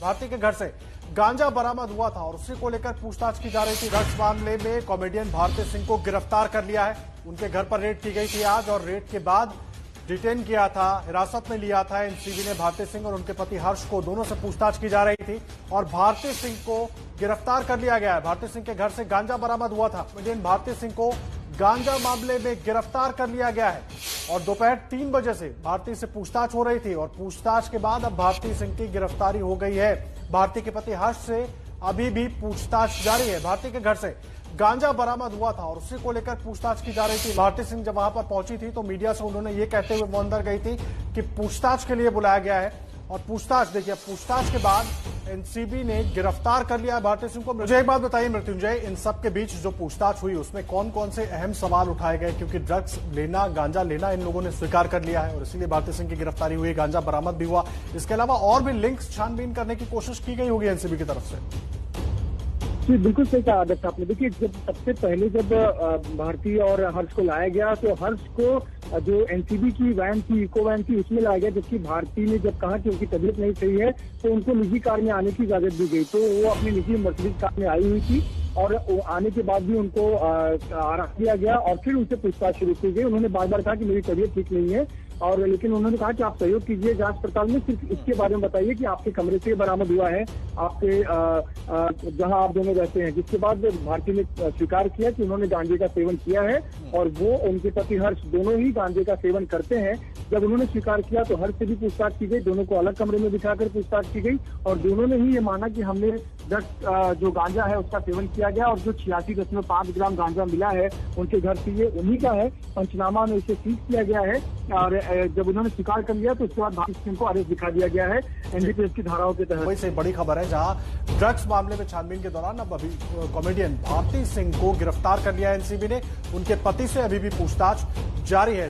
भारती के घर से गांजा बरामद हुआ था और उसी को लेकर पूछताछ की जा रही थी। ड्रग्स मामले में कॉमेडियन भारती सिंह को गिरफ्तार कर लिया है। उनके घर पर रेड की गई थी आज और रेड के बाद डिटेन किया था, हिरासत में लिया था एनसीबी ने भारती सिंह और उनके पति हर्ष को। दोनों से पूछताछ की जा रही थी और भारती सिंह को गिरफ्तार कर लिया गया है। भारती सिंह के घर से गांजा बरामद हुआ था। कॉमेडियन भारती सिंह को गांजा मामले में गिरफ्तार कर लिया गया है और दोपहर 3 बजे से भारती से पूछताछ हो रही थी और पूछताछ के बाद अब भारती सिंह की गिरफ्तारी हो गई है। भारती के पति हर्ष से अभी भी पूछताछ जारी है। भारती के घर से गांजा बरामद हुआ था और उसी को लेकर पूछताछ की जा रही थी। भारती सिंह जब वहां पर पहुंची थी तो मीडिया से उन्होंने ये कहते हुए वो अंदर गई थी कि पूछताछ के लिए बुलाया गया है और पूछताछ देखिए, पूछताछ के बाद एनसीबी ने गिरफ्तार कर लिया है भारती सिंह को। मुझे एक बात बताइए मृत्युंजय, इन सब के बीच जो पूछताछ हुई उसमें कौन कौन से अहम सवाल उठाए गए? क्योंकि ड्रग्स लेना, गांजा लेना इन लोगों ने स्वीकार कर लिया है और इसीलिए भारती सिंह की गिरफ्तारी हुई, गांजा बरामद भी हुआ। इसके अलावा और भी लिंक्स छानबीन करने की कोशिश की गई होगी एनसीबी की तरफ से। जी बिल्कुल सही कहा आदर्श आपने। देखिए, जब सबसे पहले जब भारती और हर्ष को लाया गया तो हर्ष को जो एनसीबी की वैन थी, इको वैन थी, उसमें लाया गया, जबकि भारती ने जब कहा कि उनकी तबीयत नहीं सही है तो उनको निजी कार में आने की इजाजत दी गई। तो वो अपनी निजी मर्सिडीज कार में आई हुई थी और आने के बाद भी उनको रख दिया गया और फिर उनसे पूछताछ शुरू की गई। उन्होंने बार बार कहा कि मेरी तबीयत ठीक नहीं है और लेकिन उन्होंने कहा कि आप सहयोग कीजिए जांच पड़ताल में, सिर्फ इसके बारे में बताइए कि आपके कमरे से बरामद हुआ है, आपके जहां आप दोनों रहते हैं। जिसके बाद भारती ने स्वीकार किया कि उन्होंने गांजे का सेवन किया है और वो उनके पति हर्ष दोनों ही गांजे का सेवन करते हैं। जब उन्होंने स्वीकार किया तो हर्ष से भी पूछताछ की गई, दोनों को अलग कमरे में बिठाकर पूछताछ की गई और दोनों ने ही ये माना कि हमने जो गांजा है उसका सेवन किया गया और जो 86.5 ग्राम गांजा मिला है उनके घर से ये उन्हीं का है। पंचनामा में इसे सीज किया गया है और जब उन्होंने स्वीकार कर लिया तो उसके बाद भारती सिंह को अरेस्ट दिखा दिया गया है एनडीपीएस की धाराओं के तहत। वही से बड़ी खबर है जहां ड्रग्स मामले में छानबीन के दौरान अब अभी कॉमेडियन भारती सिंह को गिरफ्तार कर लिया एनसीबी ने। उनके पति से अभी भी पूछताछ जारी है।